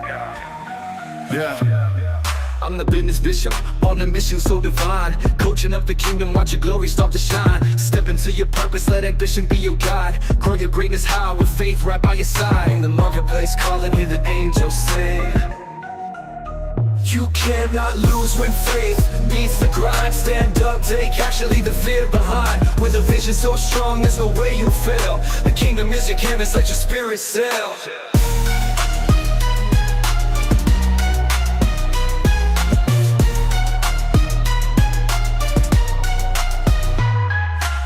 Yeah. I'm the business bishop, on a mission so divine. Coaching up the kingdom, watch your glory start to shine. Step into your purpose, let ambition be your guide. Grow your greatness high with faith right by your side. In the marketplace, calling, hear the angels sing. You cannot lose when faith meets the grind. Stand up, take action, leave the fear behind. With a vision so strong, there's no way you'll fail. The kingdom is your canvas, let your spirit sail.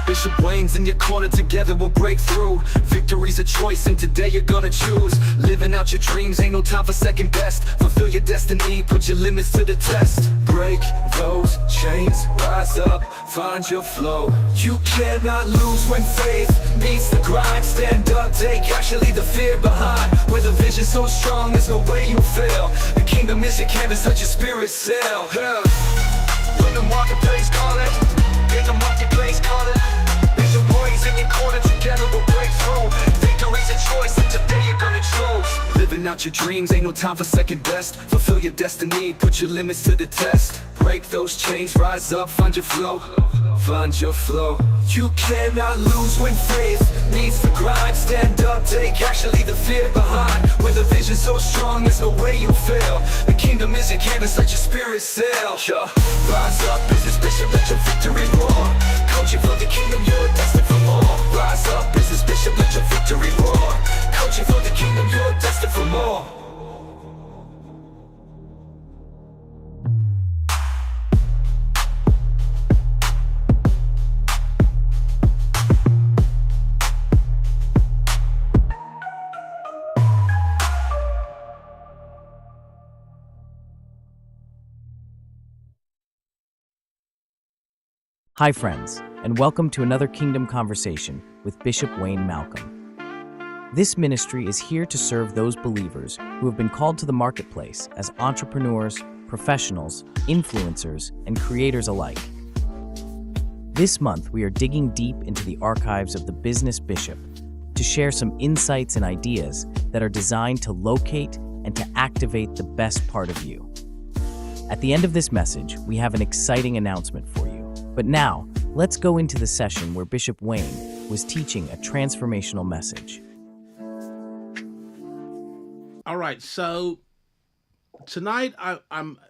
Bishop Wayne's in your corner, together we'll break through. Victory's a choice and today you're gonna choose. Living out your dreams, ain't no time for second best. Fulfill your destiny, put your limits to the test. Break those chains, rise up, find your flow. You cannot lose when faith meets the grind. Stand up, take action, leave the fear behind. With a vision so strong, there's no way you'll fail. The kingdom is your canvas, let your spirit sail. When the marketplace call it, in the marketplace call it. Bishop Wayne's in your corner, together we'll break through. Victory's a choice and today you're gonna choose. Living out your dreams, ain't no time for second best. Fulfill your destiny, put your limits to the test. Break those chains, rise up, find your flow. Find your flow. You cannot lose when faith meets the grind. Stand up, take action, leave the fear behind. With a vision so strong, there's no way you'll fail. The kingdom is your canvas, let your spirit sail. Rise up, business bishop, let your victory roar. Coaching for the kingdom, you're destined for more. Rise up, business bishop, let your victory roar. Coaching for the kingdom, you're destined for more. Hi friends, and welcome to another Kingdom Conversation with Bishop Wayne Malcolm. This ministry is here to serve those believers who have been called to the marketplace as entrepreneurs, professionals, influencers, and creators alike. This month, we are digging deep into the archives of the Business Bishop to share some insights and ideas that are designed to locate and to activate the best part of you. At the end of this message, we have an exciting announcement for you. But now, let's go into the session where Bishop Wayne was teaching a transformational message. All right, so tonight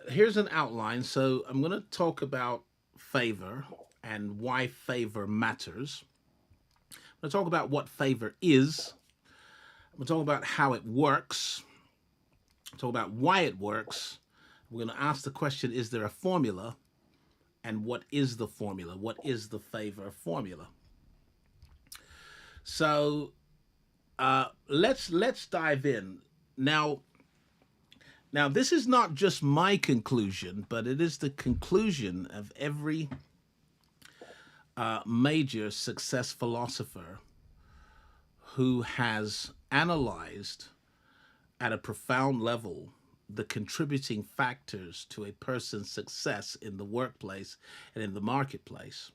here's an outline. So I'm going to talk about favor and why favor matters. I'm going to talk about what favor is. I'm going to talk about how it works. Talk about why it works. We're going to ask the question, is there a formula? And what is the formula? What is the favor formula? So let's dive in. Now this is not just my conclusion, but it is the conclusion of every major success philosopher who has analyzed at a profound level the contributing factors to a person's success in the workplace and in the marketplace.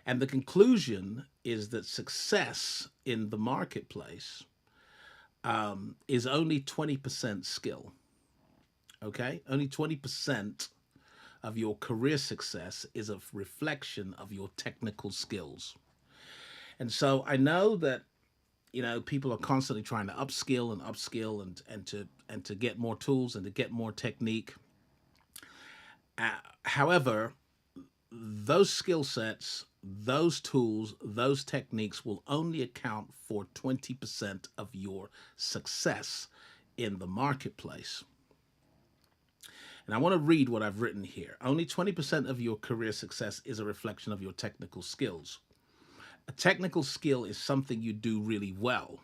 And the conclusion is that success in the marketplace is only 20% skill. Okay? Only 20% of your career success is a reflection of your technical skills. And so I know that people are constantly trying to upskill and to get more tools and to get more technique. However, those skill sets, those tools, those techniques will only account for 20% of your success in the marketplace. And I want to read what I've written here. Only 20% of your career success is a reflection of your technical skills. A technical skill is something you do really well,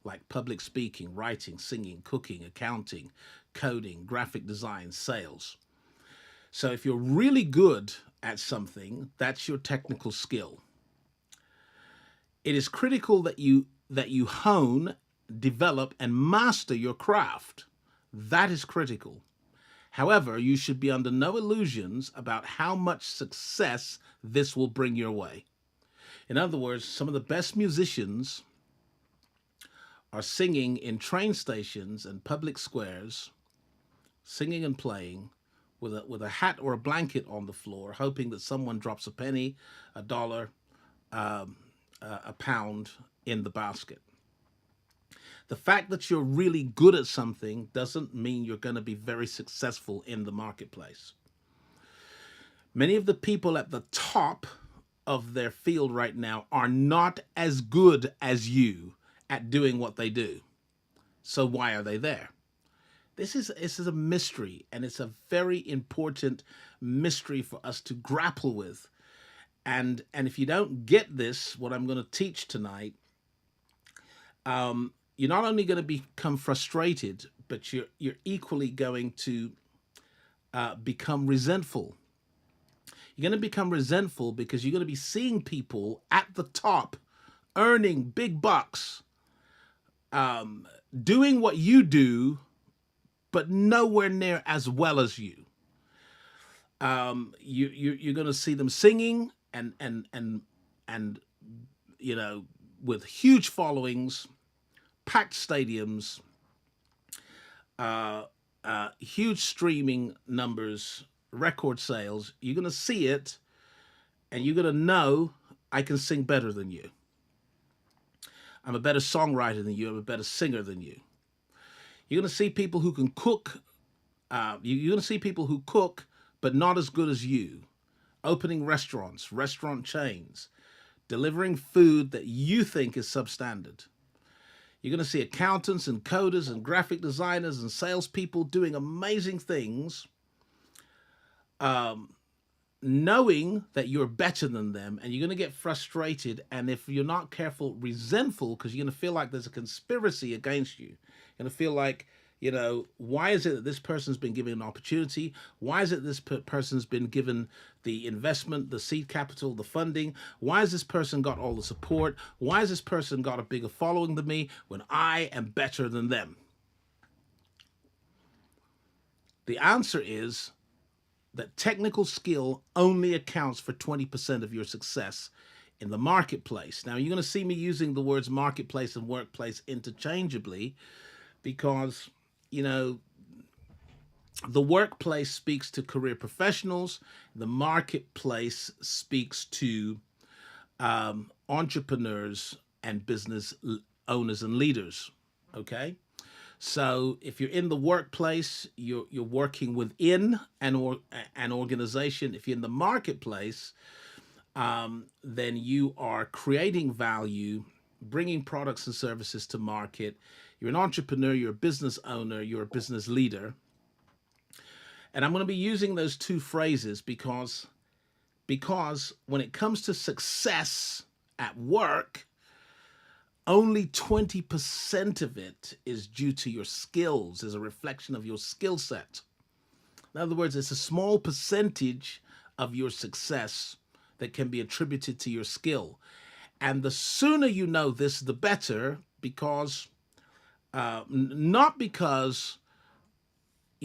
like public speaking, writing, singing, cooking, accounting, coding, graphic design, sales. So if you're really good at something, that's your technical skill. It is critical that you hone, develop, and master your craft. That is critical. However, you should be under no illusions about how much success this will bring your way. In other words, some of the best musicians are singing in train stations and public squares, singing and playing with a hat or a blanket on the floor, hoping that someone drops a penny, a dollar, a pound in the basket. The fact that you're really good at something doesn't mean you're going to be very successful in the marketplace. Many of the people at the top of their field right now are not as good as you at doing what they do. So why are they there? This is a mystery, and it's a very important mystery for us to grapple with. And if you don't get this, what I'm going to teach tonight, you're not only going to become frustrated, but you're equally going to become resentful. You're going to become resentful because you're going to be seeing people at the top earning big bucks, doing what you do, but nowhere near as well as you. You're going to see them singing and with huge followings, packed stadiums, huge streaming numbers, record sales. You're going to see it, and you're going to know, I can sing better than you. I'm a better songwriter than you. I'm a better singer than you. You're going to see people who can cook. You're going to see people who cook, but not as good as you. Opening restaurants, restaurant chains, delivering food that you think is substandard. You're going to see accountants and coders and graphic designers and salespeople doing amazing things, knowing that you're better than them, and you're going to get frustrated, and if you're not careful, resentful, because you're going to feel like there's a conspiracy against you. You're going to feel like, why is it that this person's been given an opportunity? Why is it this person's been given the investment, the seed capital, the funding? Why has this person got all the support? Why has this person got a bigger following than me when I am better than them? The answer is that technical skill only accounts for 20% of your success in the marketplace. Now, you're going to see me using the words marketplace and workplace interchangeably because, the workplace speaks to career professionals. The marketplace speaks to entrepreneurs and business owners and leaders, okay? So if you're in the workplace, you're working within an organization. If you're in the marketplace, then you are creating value, bringing products and services to market. You're an entrepreneur, you're a business owner, you're a business leader. And I'm going to be using those two phrases because when it comes to success at work, only 20% of it is due to your skills, is a reflection of your skill set. In other words, it's a small percentage of your success that can be attributed to your skill. And the sooner you know this, the better, because not because,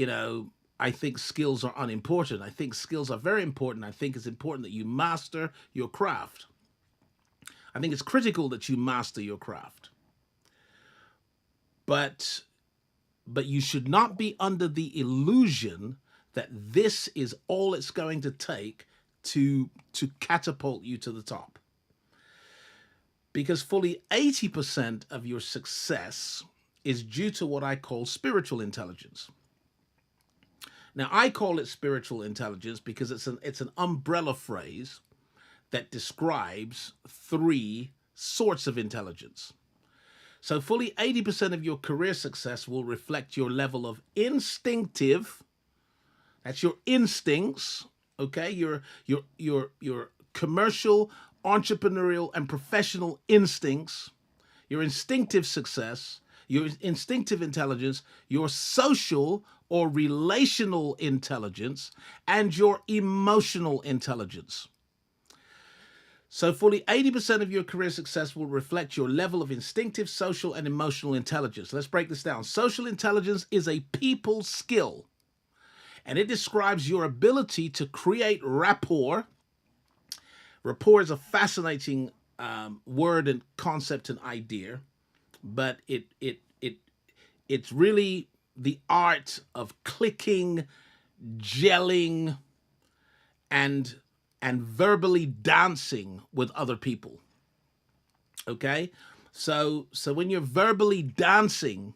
I think skills are unimportant. I think skills are very important. I think it's important that you master your craft. I think it's critical that you master your craft. But you should not be under the illusion that this is all it's going to take to catapult you to the top. Because fully 80% of your success is due to what I call spiritual intelligence. Now, I call it spiritual intelligence because it's an umbrella phrase that describes three sorts of intelligence. So fully 80% of your career success will reflect your level of instinctive, that's your instincts, okay? Your commercial, entrepreneurial, and professional instincts, your instinctive success, your instinctive intelligence, your social or relational intelligence, and your emotional intelligence. So fully 80% of your career success will reflect your level of instinctive, social, and emotional intelligence. Let's break this down. Social intelligence is a people skill, and it describes your ability to create rapport. Rapport is a fascinating word and concept and idea. but it's really the art of clicking, gelling, and verbally dancing with other people. Okay? So when you're verbally dancing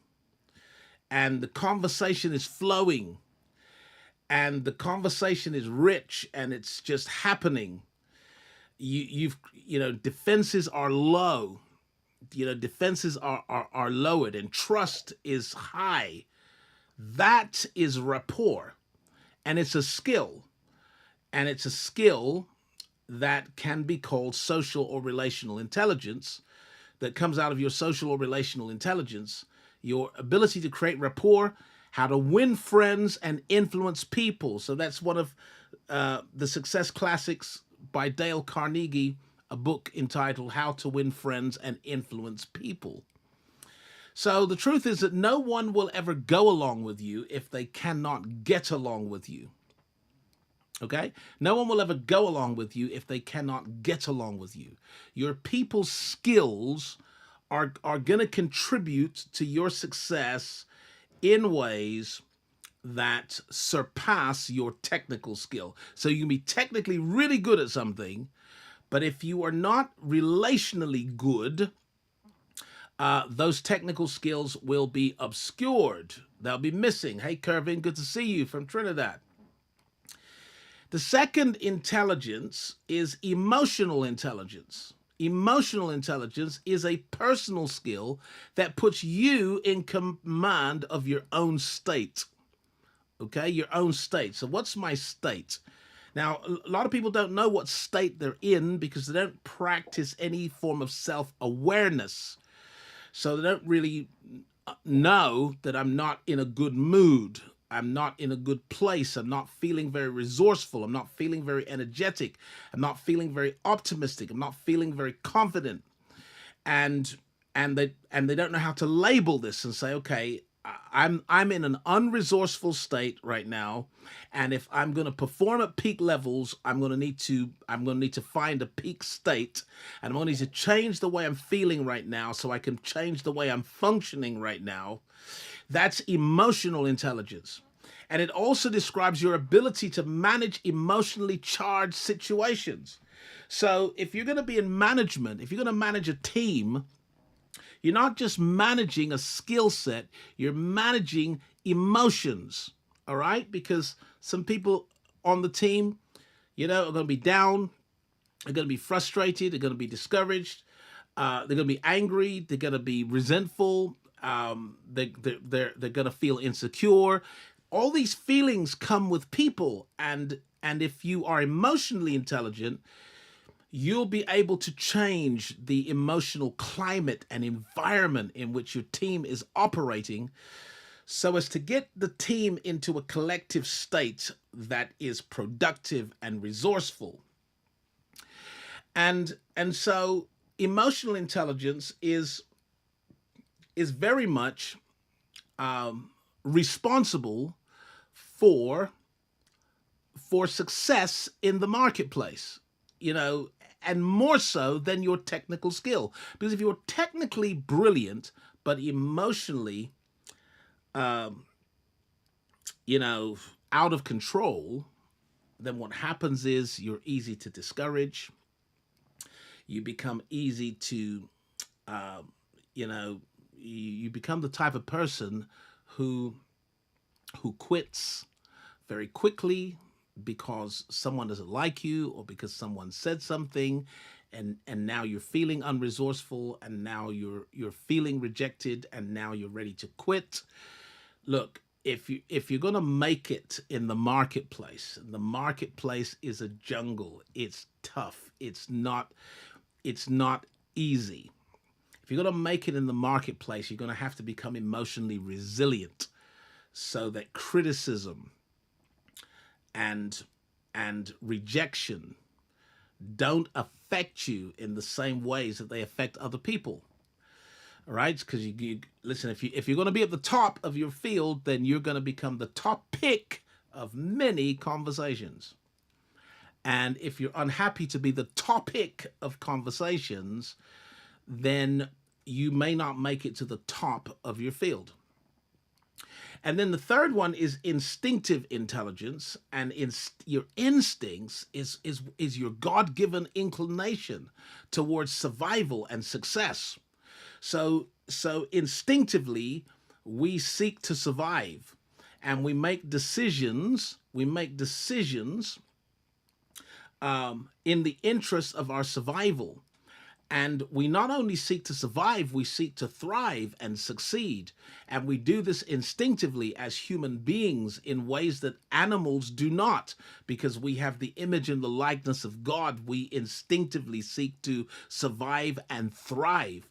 and the conversation is flowing and the conversation is rich and it's just happening, defenses are low. Defenses are lowered and trust is high. That is rapport. And it's a skill. And it's a skill that can be called social or relational intelligence, that comes out of your social or relational intelligence, your ability to create rapport, how to win friends and influence people. So that's one of the success classics by Dale Carnegie, a book entitled How to Win Friends and Influence People. So the truth is that no one will ever go along with you if they cannot get along with you. Okay? No one will ever go along with you if they cannot get along with you. Your people skills are going to contribute to your success in ways that surpass your technical skill. So you can be technically really good at something, but if you are not relationally good, those technical skills will be obscured. They'll be missing. Hey, Kervin, good to see you from Trinidad. The second intelligence is emotional intelligence. Emotional intelligence is a personal skill that puts you in command of your own state. Okay, your own state. So what's my state? Now, a lot of people don't know what state they're in because they don't practice any form of self-awareness. So they don't really know that I'm not in a good mood. I'm not in a good place. I'm not feeling very resourceful. I'm not feeling very energetic. I'm not feeling very optimistic. I'm not feeling very confident. And they don't know how to label this and say, okay, I'm in an unresourceful state right now, and if I'm going to perform at peak levels, I'm going to need to find a peak state, and I'm going to need to change the way I'm feeling right now so I can change the way I'm functioning right now. That's emotional intelligence. And it also describes your ability to manage emotionally charged situations. So if you're going to be in management, if you're going to manage a team, you're not just managing a skill set, you're managing emotions, all right? Because some people on the team, are going to be down, they're going to be frustrated, they're going to be discouraged, they're going to be angry, they're going to be resentful, they're going to feel insecure. All these feelings come with people, and if you are emotionally intelligent, you'll be able to change the emotional climate and environment in which your team is operating so as to get the team into a collective state that is productive and resourceful. And so emotional intelligence is very much responsible for success in the marketplace, and more so than your technical skill. Because if you're technically brilliant, but emotionally, out of control, then what happens is you're easy to discourage. You become easy to, you become the type of person who quits very quickly because someone doesn't like you or because someone said something, and now you're feeling unresourceful, and now you're feeling rejected, and now you're ready to quit. Look, if you're going to make it in the marketplace, and the marketplace is a jungle, it's tough, it's not easy. If you're going to make it in the marketplace, you're going to have to become emotionally resilient so that criticism and rejection don't affect you in the same ways that they affect other people. All right? Because you listen, if you're going to be at the top of your field, then you're going to become the top pick of many conversations. And if you're unhappy to be the top pick of conversations, then you may not make it to the top of your field. And then the third one is instinctive intelligence, and your instincts is your God-given inclination towards survival and success. So instinctively, we seek to survive, and we make decisions. In the interest of our survival. And we not only seek to survive, we seek to thrive and succeed. And we do this instinctively as human beings in ways that animals do not, because we have the image and the likeness of God. We instinctively seek to survive and thrive.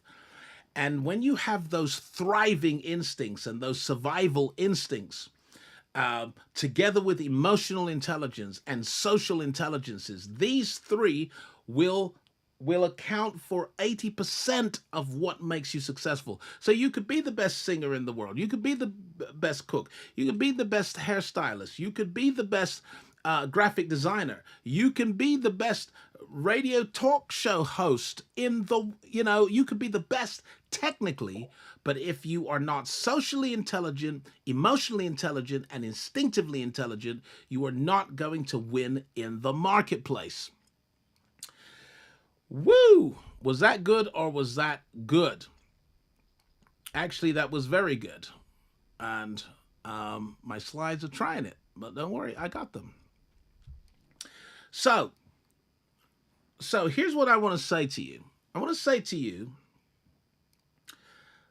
And when you have those thriving instincts and those survival instincts, together with emotional intelligence and social intelligences, these three will account for 80% of what makes you successful. So you could be the best singer in the world. You could be the best cook. You could be the best hairstylist. You could be the best graphic designer. You can be the best radio talk show host you could be the best technically, but if you are not socially intelligent, emotionally intelligent, and instinctively intelligent, you are not going to win in the marketplace. Woo! Was that good or was that good? Actually, that was very good. And my slides are trying it, but don't worry, I got them. So here's what I want to say to you. I want to say to you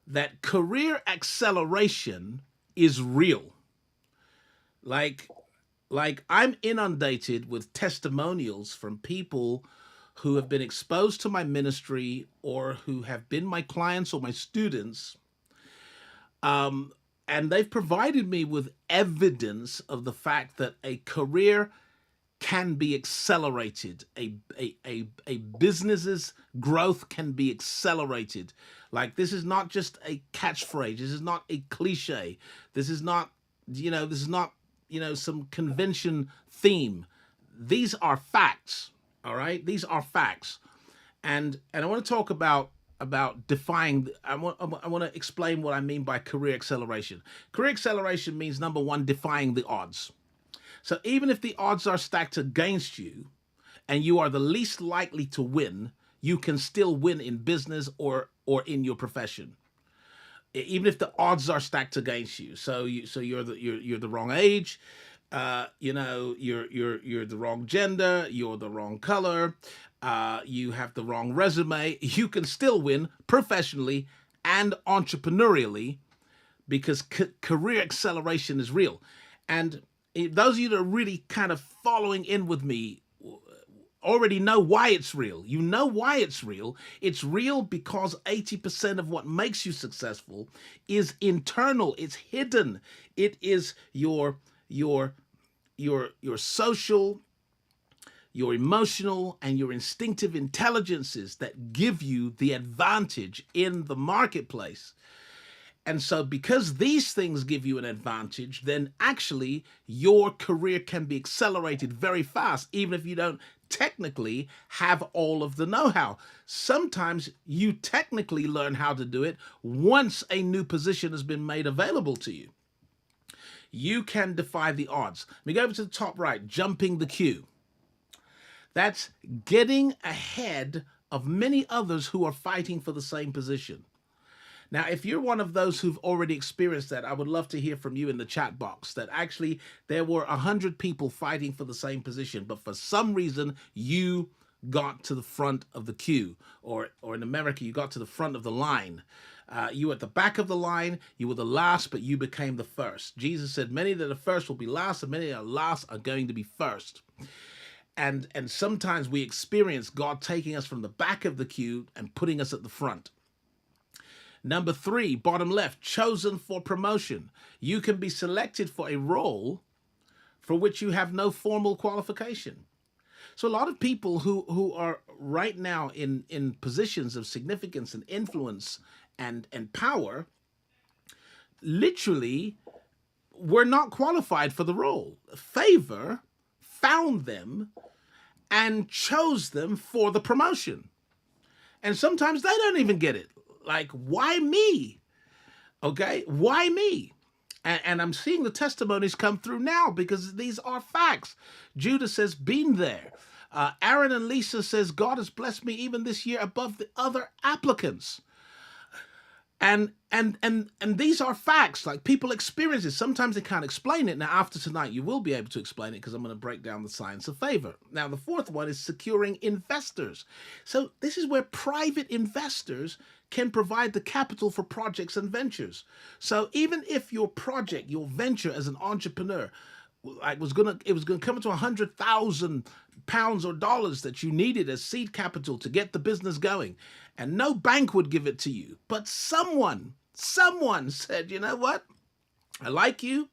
that career acceleration is real. Like I'm inundated with testimonials from people who have been exposed to my ministry or who have been my clients or my students. And they've provided me with evidence of the fact that a career can be accelerated. A business's growth can be accelerated. Like, this is not just a catchphrase. This is not a cliche. This is not, some convention theme. These are facts. All right. These are facts. And I want to talk about defying. I want to explain what I mean by career acceleration. Career acceleration means, number one, defying the odds. So even if the odds are stacked against you and you are the least likely to win, you can still win in business or in your profession. Even if the odds are stacked against you. So you're the wrong age, you're the wrong gender, you're the wrong color, you have the wrong resume, you can still win professionally and entrepreneurially, because career acceleration is real. And those of you that are really kind of following in with me already know why it's real. You know why it's real. It's real because 80% of what makes you successful is internal. It's hidden. It is your social, your emotional, and your instinctive intelligences that give you the advantage in the marketplace. And so because these things give you an advantage, then actually your career can be accelerated very fast, even if you don't technically have all of the know-how. Sometimes you technically learn how to do it once a new position has been made available to you. You can defy the odds. Let me go over to the top right, jumping the queue. That's getting ahead of many others who are fighting for the same position. Now, if you're one of those who've already experienced that, I would love to hear from you in the chat box that actually there were 100 people fighting for the same position, but for some reason you got to the front of the queue, or in America, you got to the front of the line. You were at the back of the line, you were the last, but you became the first. Jesus said, many that are first will be last, and many that are last are going to be first. And sometimes we experience God taking us from the back of the queue and putting us at the front. Number 3, bottom left, chosen for promotion. You can be selected for a role for which you have no formal qualification. So a lot of people who are right now in positions of significance and influence and power literally were not qualified for the role. Favor found them and chose them for the promotion. And sometimes they don't even get it. Like, why me? Okay, why me? And I'm seeing the testimonies come through now because these are facts. Judah says, been there. Aaron and Lisa says, God has blessed me even this year above the other applicants. And these are facts. Like, people experience it. Sometimes they can't explain it. Now, after tonight, you will be able to explain it because I'm going to break down the science of favor. Now, the fourth one is securing investors. So this is where private investors can provide the capital for projects and ventures. So even if your project, your venture as an entrepreneur, it was gonna come to £100,000 or dollars that you needed as seed capital to get the business going, and no bank would give it to you, but someone said, you know what, I like you,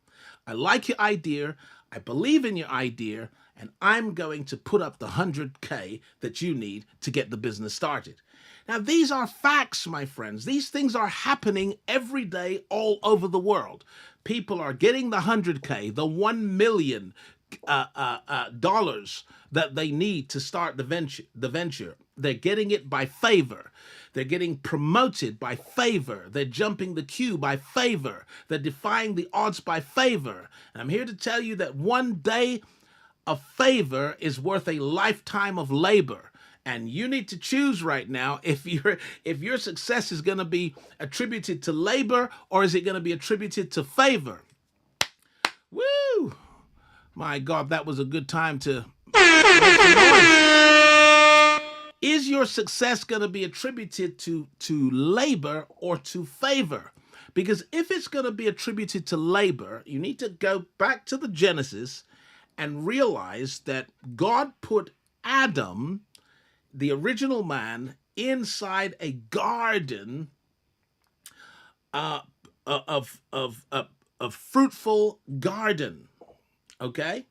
I like your idea, I believe in your idea, and I'm going to put up the 100K that you need to get the business started. Now, these are facts, my friends. These things are happening every day all over the world. People are getting the 100K, the $1 million dollars that they need to start the venture. They're getting it by favor. They're getting promoted by favor. They're jumping the queue by favor. They're defying the odds by favor. And I'm here to tell you that one day of favor is worth a lifetime of labor. And you need to choose right now if your success is going to be attributed to labor or is it going to be attributed to favor. Woo! My God, that was a good time to make some noise. Is your success going to be attributed to labor or to favor? Because if it's going to be attributed to labor, you need to go back to the Genesis and realize that God put Adam, the original man, inside a garden of fruitful garden. Okay?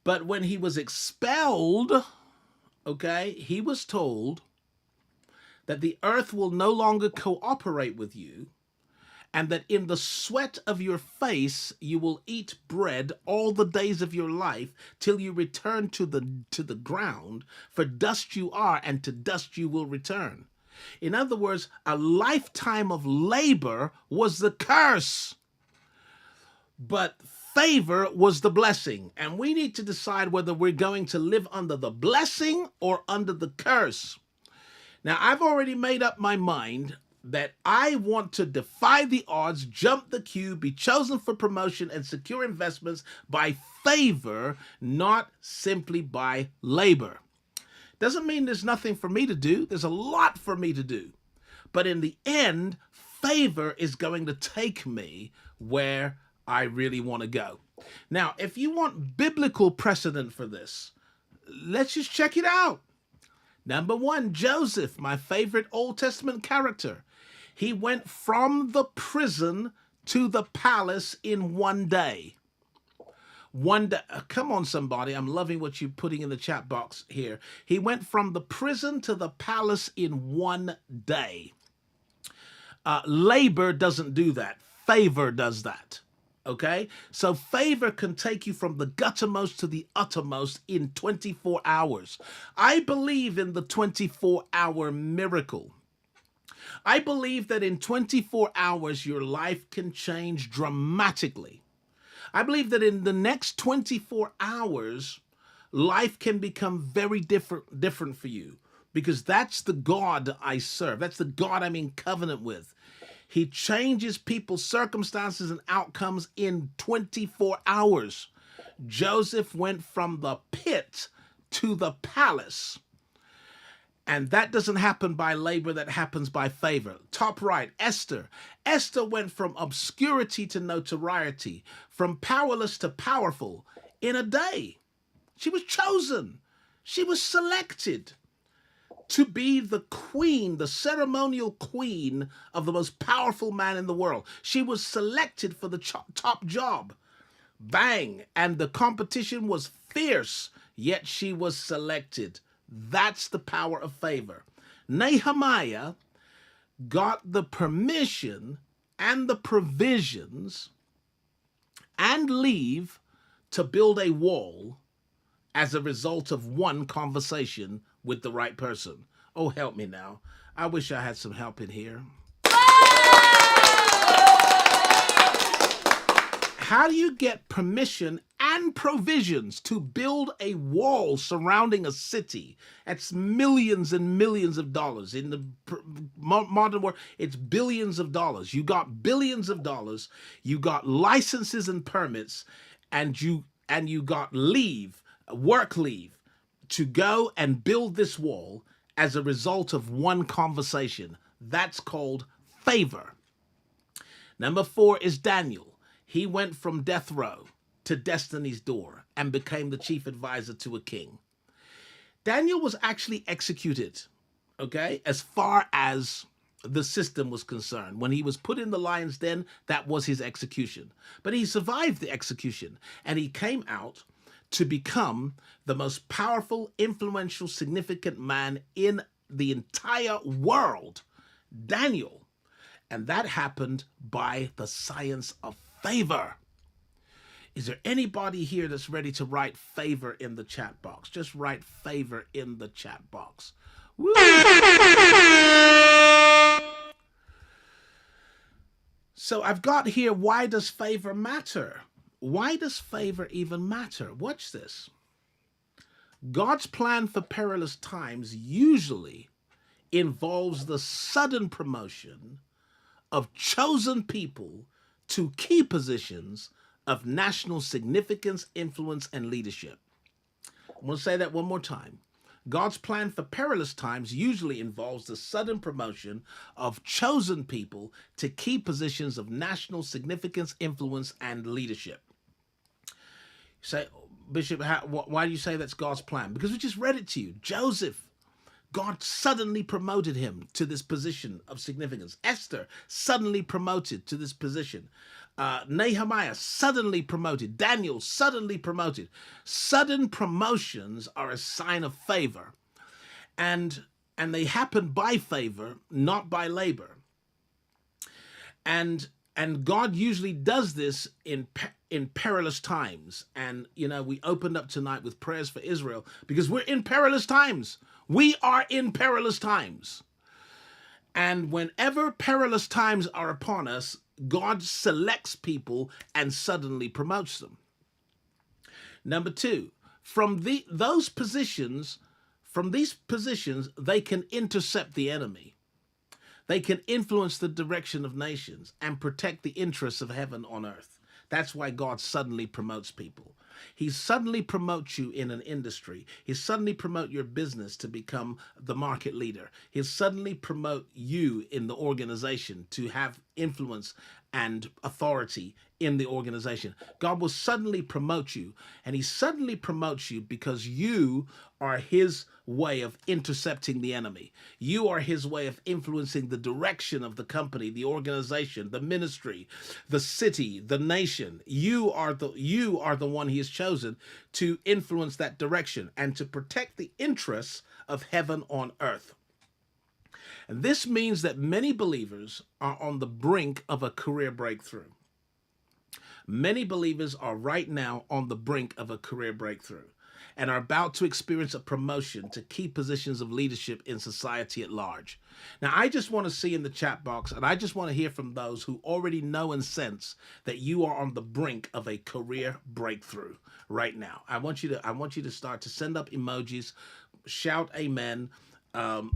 But when he was expelled, okay, he was told that the earth will no longer cooperate with you, and that in the sweat of your face you will eat bread all the days of your life till you return to the ground, for dust you are, and to dust you will return. In other words, a lifetime of labor was the curse, but favor was the blessing. And we need to decide whether we're going to live under the blessing or under the curse. Now, I've already made up my mind that I want to defy the odds, jump the queue, be chosen for promotion, and secure investments by favor, not simply by labor. Doesn't mean there's nothing for me to do. There's a lot for me to do. But in the end, favor is going to take me where I really want to go. Now, if you want biblical precedent for this, let's just check it out. Number one, Joseph, my favorite Old Testament character. He went from the prison to the palace in one day. One day. Come on, somebody. I'm loving what you're putting in the chat box here. He went from the prison to the palace in one day. Labor doesn't do that. Favor does that. Okay? So favor can take you from the guttermost to the uttermost in 24 hours. I believe in the 24-hour miracle. I believe that in 24 hours, your life can change dramatically. I believe that in the next 24 hours, life can become very different for you, because that's the God I serve. That's the God I'm in covenant with. He changes people's circumstances and outcomes in 24 hours. Joseph went from the pit to the palace. And that doesn't happen by labor, that happens by favor. Top right, Esther. Esther went from obscurity to notoriety, from powerless to powerful in a day. She was chosen. She was selected to be the queen, the ceremonial queen of the most powerful man in the world. She was selected for the top job. Bang! And the competition was fierce, yet she was selected. That's the power of favor. Nehemiah got the permission and the provisions and leave to build a wall as a result of one conversation with the right person. Oh, help me now. I wish I had some help in here. How do you get permission and provisions to build a wall surrounding a city? That's millions and millions of dollars. In the modern world, it's billions of dollars. You got billions of dollars. You got licenses and permits, and you got leave, work leave, to go and build this wall as a result of one conversation. That's called favor. Number 4 is Daniel. He went from death row to destiny's door and became the chief advisor to a king. Daniel was actually executed, okay, as far as the system was concerned. When he was put in the lion's den, that was his execution. But he survived the execution, and he came out to become the most powerful, influential, significant man in the entire world, Daniel. And that happened by the science of favor. Is there anybody here that's ready to write favor in the chat box? Just write favor in the chat box. Woo! So I've got here, why does favor matter? Why does favor even matter? Watch this. God's plan for perilous times usually involves the sudden promotion of chosen people to key positions of national significance, influence, and leadership. I'm going to say that one more time. God's plan for perilous times usually involves the sudden promotion of chosen people to key positions of national significance, influence, and leadership. You say, Bishop, why do you say that's God's plan? Because we just read it to you. Joseph, God suddenly promoted him to this position of significance. Esther, suddenly promoted to this position. Nehemiah, suddenly promoted. Daniel, suddenly promoted. Sudden promotions are a sign of favor. And they happen by favor, not by labor. And God usually does this in perilous times. And, you know, we opened up tonight with prayers for Israel because we're in perilous times. We are in perilous times. And whenever perilous times are upon us, God selects people and suddenly promotes them. Number 2, from these positions, they can intercept the enemy. They can influence the direction of nations and protect the interests of heaven on earth. That's why God suddenly promotes people. He suddenly promotes you in an industry. He suddenly promotes your business to become the market leader. He'll suddenly promote you in the organization to have influence and authority in the organization. God will suddenly promote you, and he suddenly promotes you because you are his way of intercepting the enemy. You are his way of influencing the direction of the company, the organization, the ministry, the city, the nation. You are the one he has chosen to influence that direction and to protect the interests of heaven on earth. And this means that many believers are on the brink of a career breakthrough. Many believers are right now on the brink of a career breakthrough and are about to experience a promotion to key positions of leadership in society at large. Now, I just want to see in the chat box, and I just want to hear from those who already know and sense that you are on the brink of a career breakthrough right now. I want you to start to send up emojis, shout amen,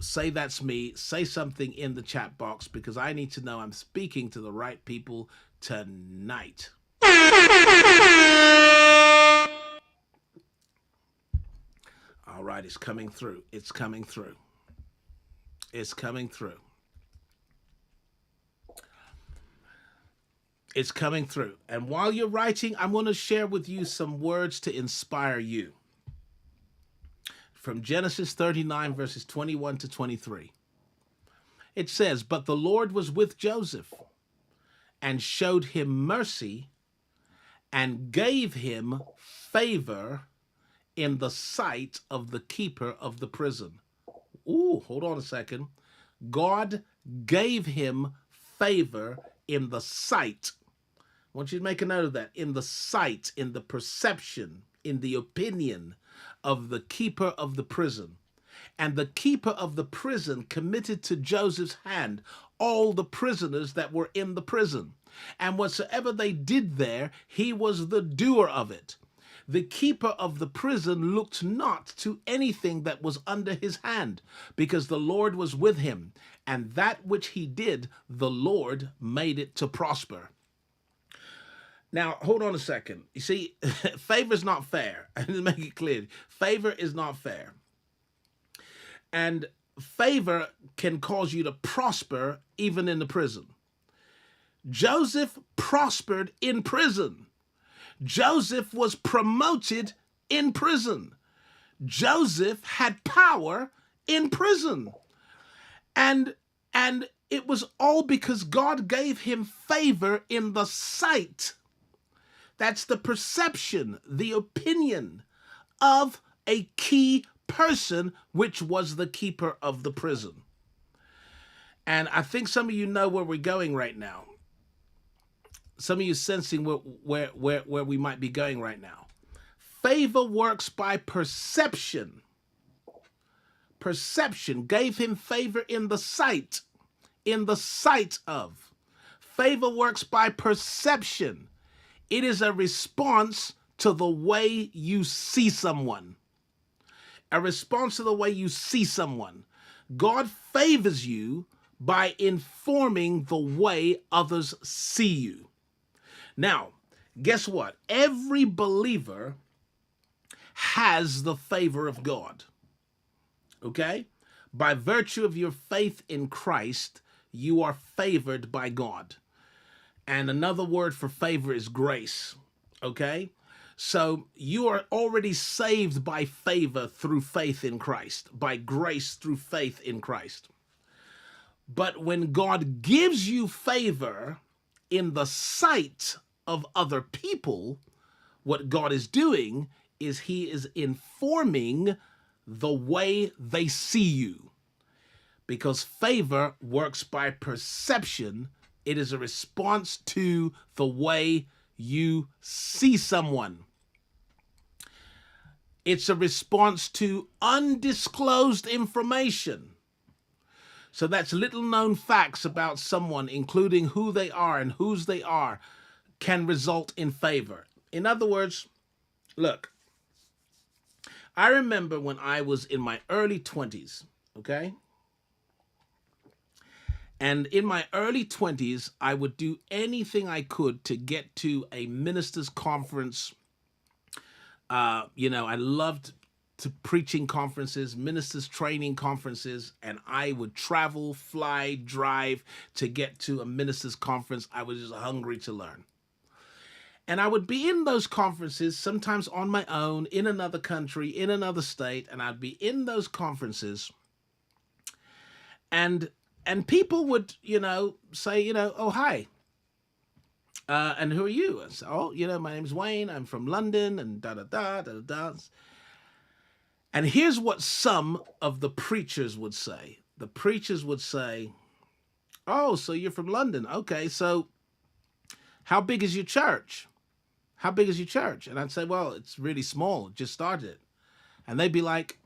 say that's me, say something in the chat box, because I need to know I'm speaking to the right people tonight. All right, it's coming through. It's coming through. It's coming through. It's coming through. And while you're writing, I'm going to share with you some words to inspire you. From Genesis 39, verses 21 to 23. It says, "But the Lord was with Joseph and showed him mercy and gave him favor in the sight of the keeper of the prison." Ooh, hold on a second. God gave him favor in the sight. I want you to make a note of that. In the sight, in the perception, in the opinion of the keeper of the prison. And the keeper of the prison committed to Joseph's hand all the prisoners that were in the prison. And whatsoever they did there, he was the doer of it. The keeper of the prison looked not to anything that was under his hand, because the Lord was with him, and that which he did, the Lord made it to prosper. Now, hold on a second. You see, favor is not fair. I need to make it clear. Favor is not fair. And favor can cause you to prosper even in the prison. Joseph prospered in prison. Joseph was promoted in prison. Joseph had power in prison. And it was all because God gave him favor in the sight. That's the perception, the opinion of a key person, which was the keeper of the prison. And I think some of you know where we're going right now. Some of you sensing where we might be going right now. Favor works by perception. Perception gave him favor in the sight of. Favor works by perception. It is a response to the way you see someone. A response to the way you see someone. God favors you by informing the way others see you. Now, guess what? Every believer has the favor of God. Okay? By virtue of your faith in Christ, you are favored by God. And another word for favor is grace. Okay? So you are already saved by favor through faith in Christ, by grace through faith in Christ. But when God gives you favor in the sight of other people, what God is doing is he is informing the way they see you. Because favor works by perception. It is a response to the way you see someone. It's a response to undisclosed information. So that's little known facts about someone, including who they are and whose they are, can result in favor. In other words, look, I remember when I was in my early 20s, okay? And in my early 20s, I would do anything I could to get to a minister's conference. I loved to preaching conferences, ministers training conferences, and I would travel, fly, drive to get to a minister's conference. I was just hungry to learn. And I would be in those conferences, sometimes on my own, in another country, in another state, and I'd be in those conferences. And people would, say, oh, hi. And who are you? I said, my name's Wayne. I'm from London, and da-da-da. And here's what some of the preachers would say. The preachers would say, oh, so you're from London. Okay, so how big is your church? How big is your church? And I'd say, well, it's really small. Just started. And they'd be like,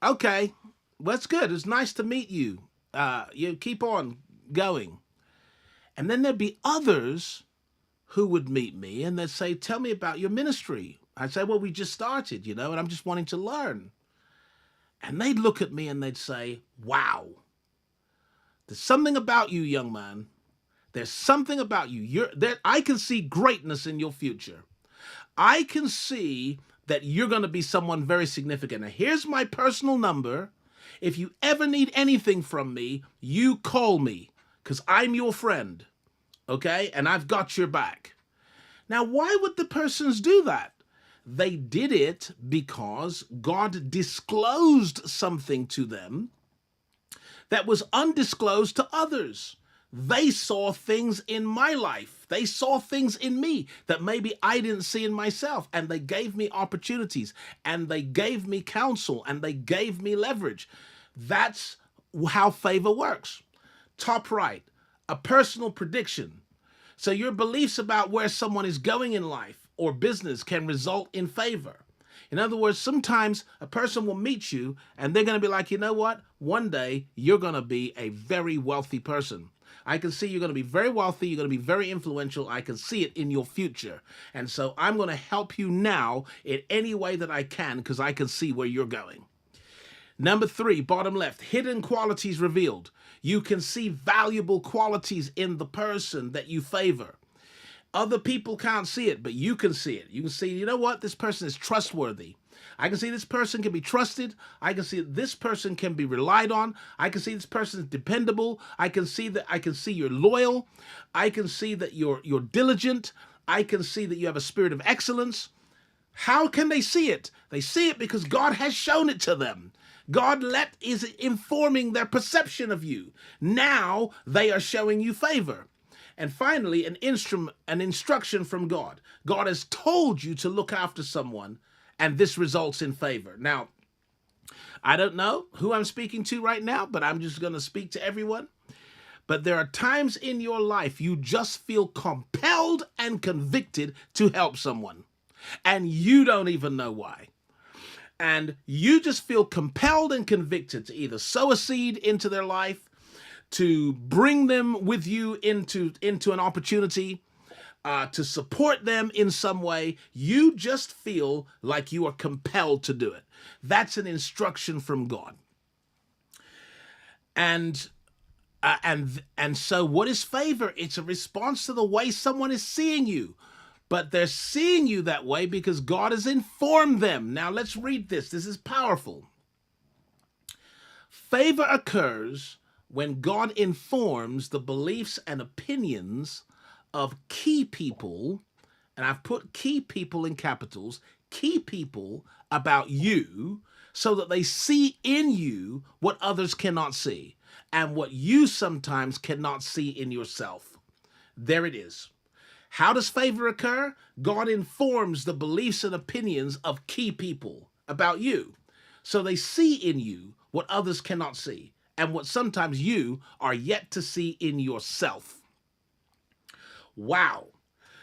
okay, well, that's good. It's nice to meet you. You keep on going. And then there'd be others who would meet me and they'd say, tell me about your ministry. I'd say, well, we just started, and I'm just wanting to learn. And they'd look at me and they'd say, wow, there's something about you, young man. There's something about you. I can see greatness in your future. I can see that you're going to be someone very significant. Now, here's my personal number. If you ever need anything from me, you call me because I'm your friend. Okay? And I've got your back. Now, why would the persons do that? They did it because God disclosed something to them that was undisclosed to others. They saw things in my life. They saw things in me that maybe I didn't see in myself. And they gave me opportunities. And they gave me counsel. And they gave me leverage. That's how favor works. Top right, a personal prediction. So your beliefs about where someone is going in life or business can result in favor. In other words, sometimes a person will meet you and they're going to be like, you know what? One day you're going to be a very wealthy person. I can see you're going to be very wealthy. You're going to be very influential. I can see it in your future. And so I'm going to help you now in any way that I can because I can see where you're going. Number 3, bottom left, hidden qualities revealed. You can see valuable qualities in the person that you favor. Other people can't see it, but you can see it. You can see, you know what? This person is trustworthy. I can see this person can be trusted. I can see this person can be relied on. I can see this person is dependable. I can see you're loyal. I can see that you're diligent. I can see that you have a spirit of excellence. How can they see it? They see it because God has shown it to them. God is informing their perception of you. Now they are showing you favor. And finally, an instruction from God. God has told you to look after someone, and this results in favor. Now, I don't know who I'm speaking to right now, but I'm just going to speak to everyone. But there are times in your life you just feel compelled and convicted to help someone, and you don't even know why. And you just feel compelled and convicted to either sow a seed into their life, to bring them with you into an opportunity, to support them in some way. You just feel like you are compelled to do it. That's an instruction from God. And so what is favor? It's a response to the way someone is seeing you. But they're seeing you that way because God has informed them. Now let's read this. This is powerful. Favor occurs when God informs the beliefs and opinions of key people, and I've put key people in capitals, key people about you, so that they see in you what others cannot see, and what you sometimes cannot see in yourself. There it is. How does favor occur? God informs the beliefs and opinions of key people about you, so they see in you what others cannot see, and what sometimes you are yet to see in yourself. Wow.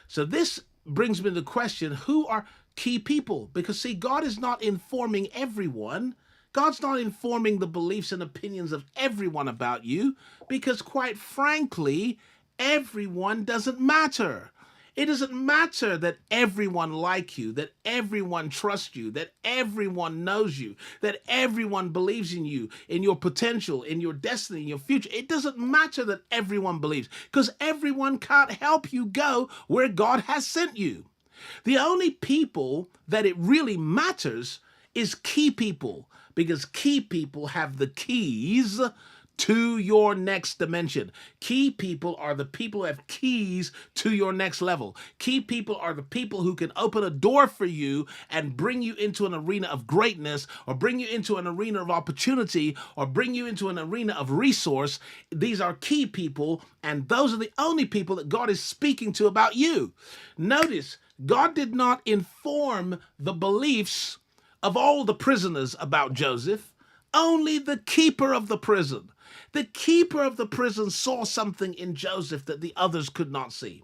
So this brings me to the question, who are key people? Because see, God is not informing everyone. God's not informing the beliefs and opinions of everyone about you, because quite frankly, everyone doesn't matter. It doesn't matter that everyone likes you, that everyone trusts you, that everyone knows you, that everyone believes in you, in your potential, in your destiny, in your future. It doesn't matter that everyone believes, because everyone can't help you go where God has sent you. The only people that it really matters is key people, because key people have the keys to your next dimension. Key people are the people who have keys to your next level. Key people are the people who can open a door for you and bring you into an arena of greatness, or bring you into an arena of opportunity, or bring you into an arena of resource. These are key people, and those are the only people that God is speaking to about you. Notice, God did not inform the beliefs of all the prisoners about Joseph, only the keeper of the prison. The keeper of the prison saw something in Joseph that the others could not see.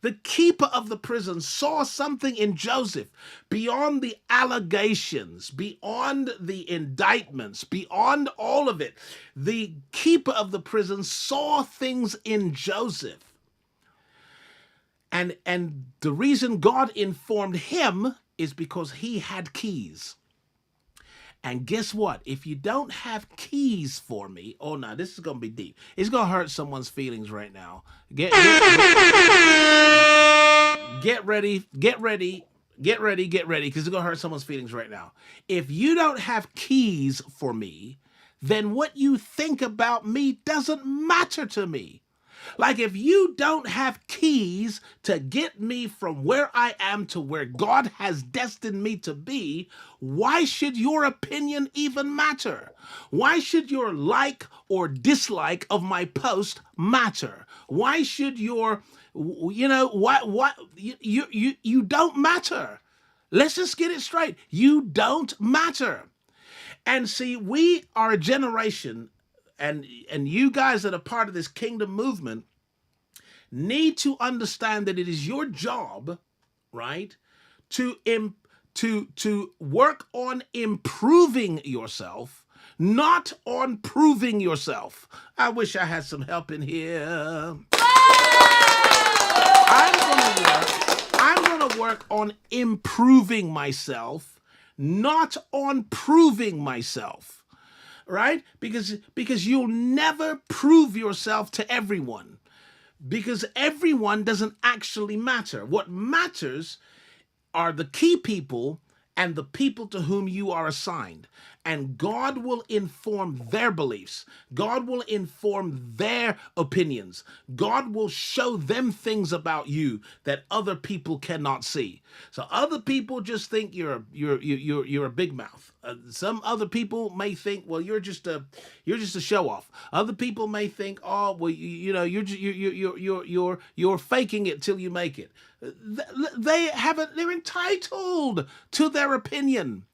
The keeper of the prison saw something in Joseph beyond the allegations, beyond the indictments, beyond all of it. The keeper of the prison saw things in Joseph. And the reason God informed him is because he had keys. And guess what? If you don't have keys for me, oh no, this is going to be deep. It's going to hurt someone's feelings right now. Get ready, because it's going to hurt someone's feelings right now. If you don't have keys for me, then what you think about me doesn't matter to me. Like, if you don't have keys to get me from where I am to where God has destined me to be, why should your opinion even matter? Why should your like or dislike of my post matter? Why should you don't matter. Let's just get it straight. You don't matter. And see, we are a generation, and you guys that are part of this kingdom movement need to understand that it is your job, right, to to work on improving yourself, not on proving yourself. I wish I had some help in here. I'm gonna work on improving myself, not on proving myself. Right? Because you'll never prove yourself to everyone. Because everyone doesn't actually matter. What matters are the key people and the people to whom you are assigned. And God will inform their beliefs. God will inform their opinions. God will show them things about you that other people cannot see. So other people just think you're a big mouth. Some other people may think, well, you're just a show off. Other people may think, oh, well, you're faking it till you make it. They're entitled to their opinion.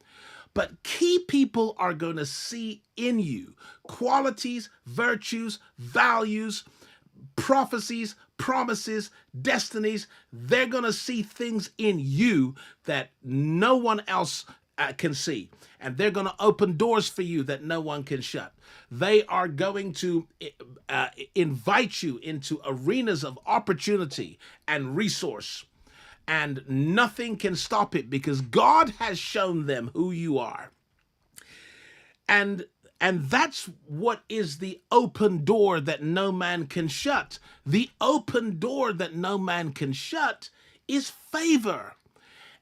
But key people are going to see in you qualities, virtues, values, prophecies, promises, destinies. They're going to see things in you that no one else can see. And they're going to open doors for you that no one can shut. They are going to invite you into arenas of opportunity and resource. And nothing can stop it because God has shown them who you are. And that's what is the open door that no man can shut. The open door that no man can shut is favor.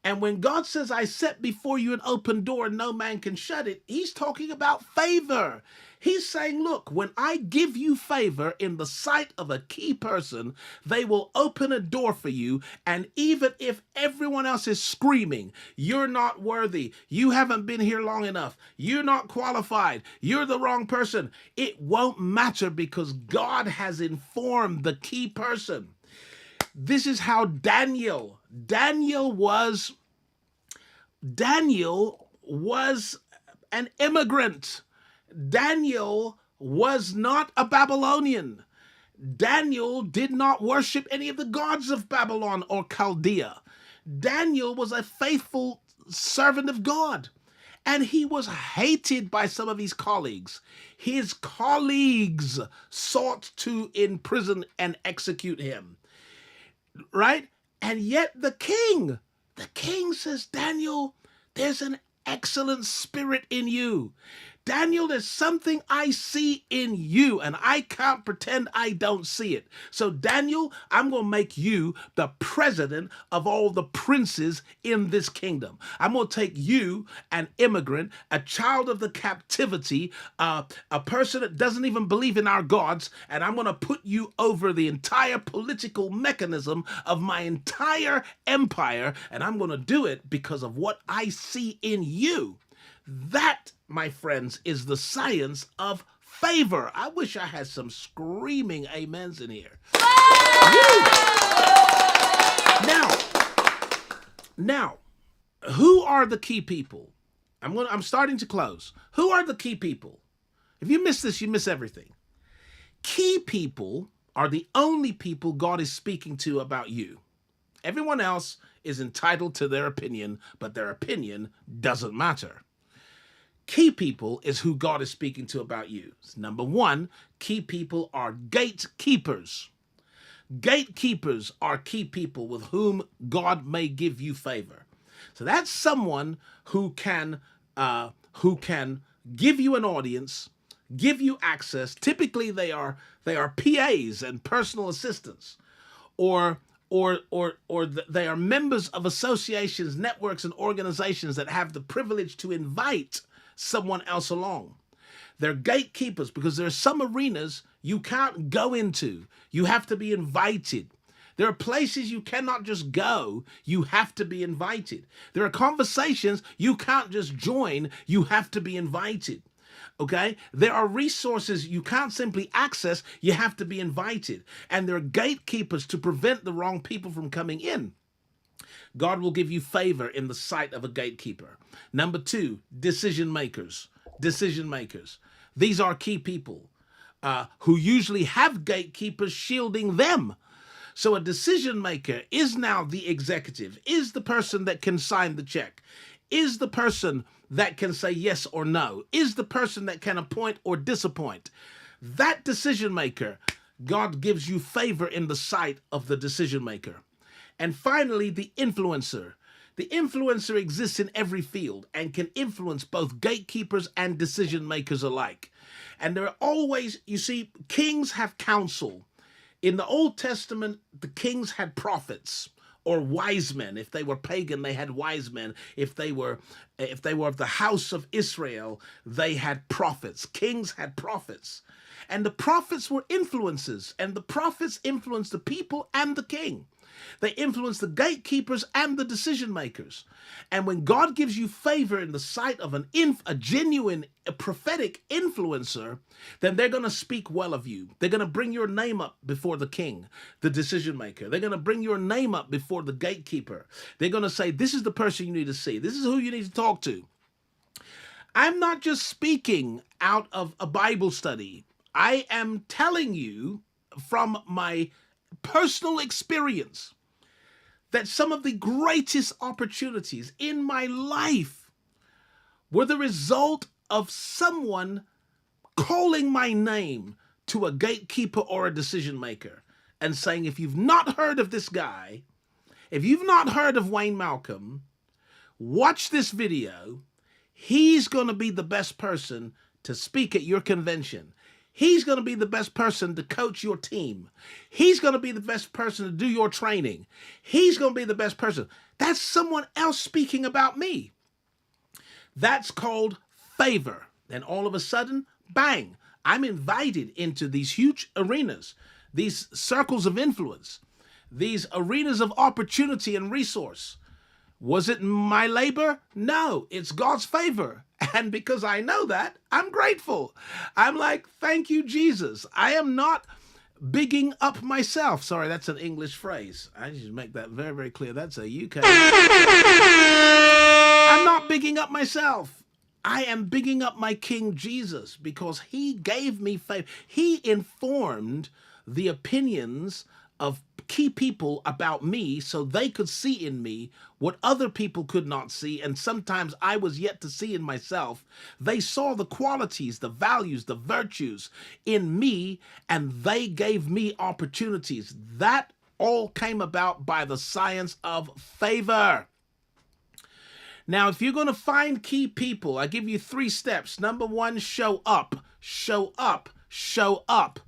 And when God says, I set before you an open door, no man can shut it, he's talking about favor. He's saying, look, when I give you favor in the sight of a key person, they will open a door for you. And even if everyone else is screaming, you're not worthy, you haven't been here long enough, you're not qualified, you're the wrong person, it won't matter because God has informed the key person. This is how Daniel was an immigrant. Daniel was not a Babylonian. Daniel did not worship any of the gods of Babylon or Chaldea. Daniel was a faithful servant of God, and he was hated by some of his colleagues. His colleagues sought to imprison and execute him. Right? And yet the king says, Daniel, there's an excellent spirit in you. Daniel, there's something I see in you, and I can't pretend I don't see it. So, Daniel, I'm going to make you the president of all the princes in this kingdom. I'm going to take you, an immigrant, a child of the captivity, a person that doesn't even believe in our gods, and I'm going to put you over the entire political mechanism of my entire empire, and I'm going to do it because of what I see in you. That, my friends, is the science of favor. I wish I had some screaming amens in here. Now, who are the key people? I'm starting to close. Who are the key people? If you miss this, you miss everything. Key people are the only people God is speaking to about you. Everyone else is entitled to their opinion, but their opinion doesn't matter. Key people is who God is speaking to about you. Number one, key people are gatekeepers. Gatekeepers are key people with whom God may give you favor. So that's someone who can give you an audience, give you access. Typically, they are PAs and personal assistants, or they are members of associations, networks, and organizations that have the privilege to invite someone else along. They're gatekeepers because there are some arenas you can't go into. You have to be invited. There are places you cannot just go. You have to be invited. There are conversations you can't just join. You have to be invited. Okay? There are resources you can't simply access. You have to be invited. And there are gatekeepers to prevent the wrong people from coming in. God will give you favor in the sight of a gatekeeper. Number two, decision makers. Decision makers. These are key people who usually have gatekeepers shielding them. So a decision maker is now the executive, is the person that can sign the check, is the person that can say yes or no, is the person that can appoint or disappoint. That decision maker, God gives you favor in the sight of the decision maker. And finally, the influencer. The influencer exists in every field and can influence both gatekeepers and decision makers alike. And there are always, you see, kings have counsel. In the Old Testament, the kings had prophets or wise men. If they were pagan, they had wise men. If they were of the house of Israel, they had prophets. Kings had prophets. And the prophets were influencers, and the prophets influenced the people and the king. They influence the gatekeepers and the decision makers. And when God gives you favor in the sight of a genuine prophetic influencer, then they're going to speak well of you. They're going to bring your name up before the king, the decision maker. They're going to bring your name up before the gatekeeper. They're going to say, this is the person you need to see. This is who you need to talk to. I'm not just speaking out of a Bible study. I am telling you from my personal experience that some of the greatest opportunities in my life were the result of someone calling my name to a gatekeeper or a decision maker and saying, if you've not heard of this guy, if you've not heard of Wayne Malcolm, watch this video. He's going to be the best person to speak at your convention. He's going to be the best person to coach your team. He's going to be the best person to do your training. He's going to be the best person. That's someone else speaking about me. That's called favor. And all of a sudden, bang, I'm invited into these huge arenas, these circles of influence, these arenas of opportunity and resource. Was it my labor? No, it's God's favor. And because I know that, I'm grateful. I'm like, thank you, Jesus. I am not bigging up myself. Sorry, that's an English phrase. I need to make that very, very clear. That's a UK. I'm not bigging up myself. I am bigging up my King Jesus because he gave me favor. He informed the opinions of key people about me so they could see in me what other people could not see, and sometimes I was yet to see in myself. They saw the qualities, the values, the virtues in me, and they gave me opportunities. That all came about by the science of favor. Now, if you're going to find key people, I give you 3 steps. Number 1, show up, show up, show up.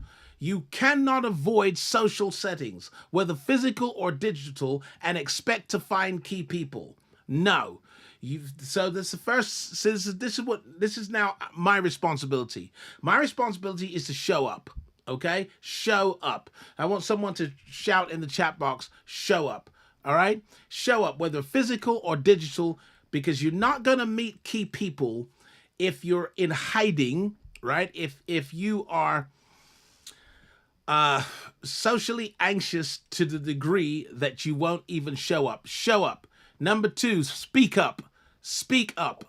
You cannot avoid social settings, whether physical or digital, and expect to find key people. No. So this is the first. So this is now my responsibility. My responsibility is to show up. Okay, show up. I want someone to shout in the chat box, "Show up." All right, show up, whether physical or digital, because you're not going to meet key people if you're in hiding. Right? If you are socially anxious to the degree that you won't even show up. Show up. Number 2, speak up. Speak up,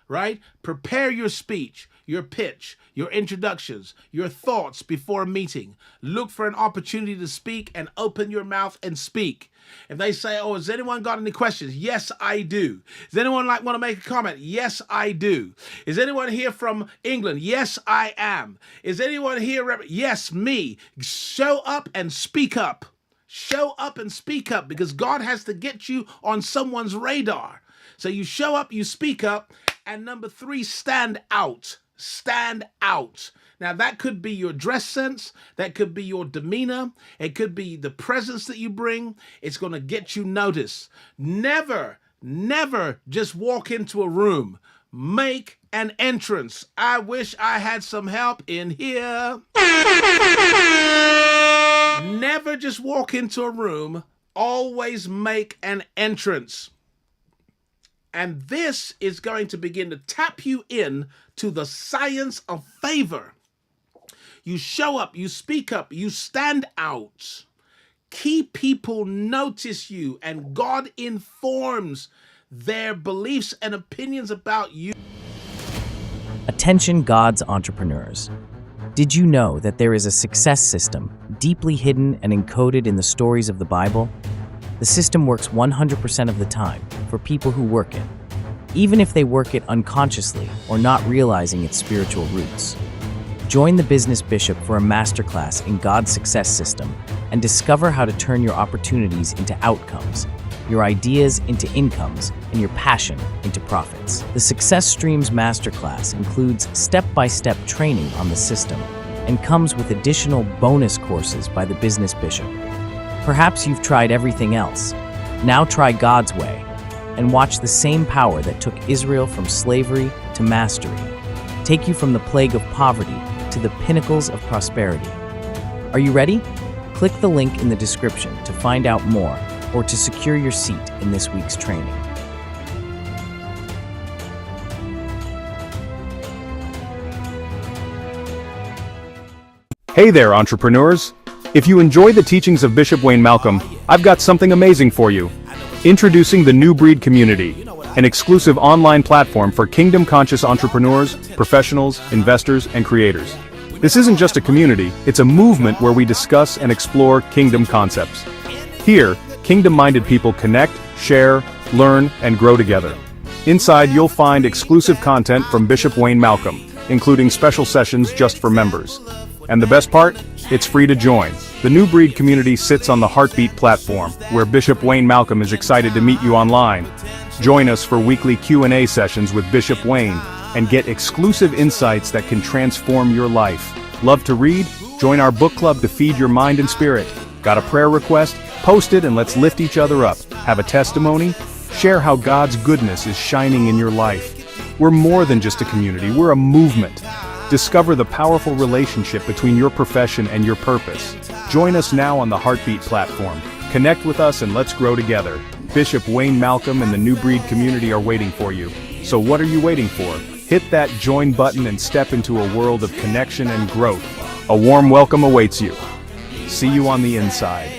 right? Prepare your speech, your pitch, your introductions, your thoughts before a meeting. Look for an opportunity to speak and open your mouth and speak. If they say, oh, has anyone got any questions? Yes, I do. Does anyone want to make a comment? Yes, I do. Is anyone here from England? Yes, I am. Is anyone here? Yes, me. Show up and speak up. Show up and speak up, because God has to get you on someone's radar. So you show up, you speak up, and number 3, stand out. Stand out. Now, that could be your dress sense. That could be your demeanor. It could be the presence that you bring. It's going to get you noticed. Never, never just walk into a room. Make an entrance. I wish I had some help in here. Never just walk into a room. Always make an entrance. And this is going to begin to tap you in to the science of favor. You show up, you speak up, you stand out. Key people notice you, and God informs their beliefs and opinions about you. Attention, God's entrepreneurs. Did you know that there is a success system deeply hidden and encoded in the stories of the Bible? The system works 100% of the time for people who work it, even if they work it unconsciously or not realizing its spiritual roots. Join the Business Bishop for a masterclass in God's success system and discover how to turn your opportunities into outcomes, your ideas into incomes, and your passion into profits. The Success Streams Masterclass includes step-by-step training on the system and comes with additional bonus courses by the Business Bishop. Perhaps you've tried everything else. Now try God's way and watch the same power that took Israel from slavery to mastery take you from the plague of poverty to the pinnacles of prosperity. Are you ready? Click the link in the description to find out more or to secure your seat in this week's training. Hey there, entrepreneurs! If you enjoy the teachings of Bishop Wayne Malcolm, I've got something amazing for you. Introducing the New Breed Community, an exclusive online platform for kingdom-conscious entrepreneurs, professionals, investors, and creators. This isn't just a community, it's a movement where we discuss and explore kingdom concepts. Here, kingdom-minded people connect, share, learn, and grow together. Inside, you'll find exclusive content from Bishop Wayne Malcolm, including special sessions just for members. And the best part? It's free to join. The New Breed Community sits on the Heartbeat platform, where Bishop Wayne Malcolm is excited to meet you online. Join us for weekly Q&A sessions with Bishop Wayne and get exclusive insights that can transform your life. Love to read? Join our book club to feed your mind and spirit. Got a prayer request? Post it and let's lift each other up. Have a testimony? Share how God's goodness is shining in your life. We're more than just a community, we're a movement. Discover the powerful relationship between your profession and your purpose. Join us now on the Heartbeat platform. Connect with us and let's grow together. Bishop Wayne Malcolm and the New Breed Community are waiting for you. So what are you waiting for? Hit that join button and step into a world of connection and growth. A warm welcome awaits you. See you on the inside.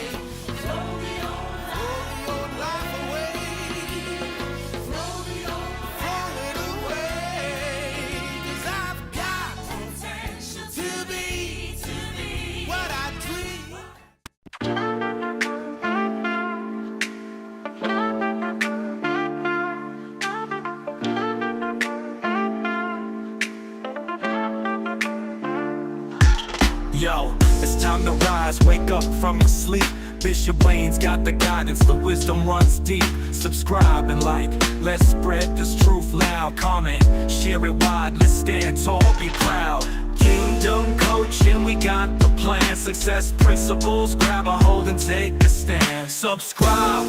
Yo, it's time to rise, wake up from your sleep. Bishop Wayne's got the guidance, the wisdom runs deep. Subscribe and like, let's spread this truth loud. Comment, share it wide, let's stand tall, be proud. Kingdom coaching, we got the plan. Success principles, grab a hold and take a stand. Subscribe,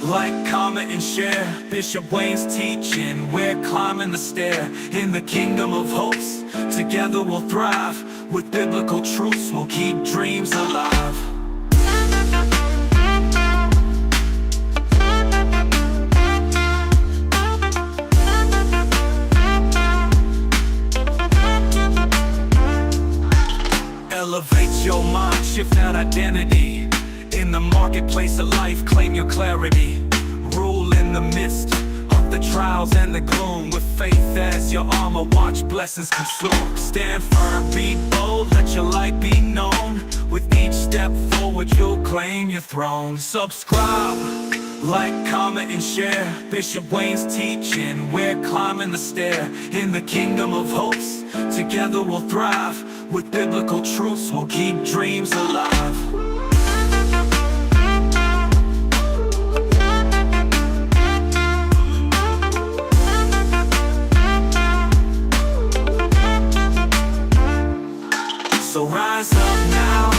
like, comment, and share. Bishop Wayne's teaching, we're climbing the stair. In the kingdom of hopes, together we'll thrive. With biblical truths, we'll keep dreams alive. Elevate your mind, shift that identity. In the marketplace of life, claim your clarity. Rule in the midst of the trials and the gloom. With faith as your armor, watch blessings consume. Stand firm, be bold, let your light be known. With each step forward, you'll claim your throne. Subscribe, like, comment, and share. Bishop Wayne's teaching, we're climbing the stair. In the kingdom of hopes, together we'll thrive. With biblical truths, we'll keep dreams alive. So rise up now,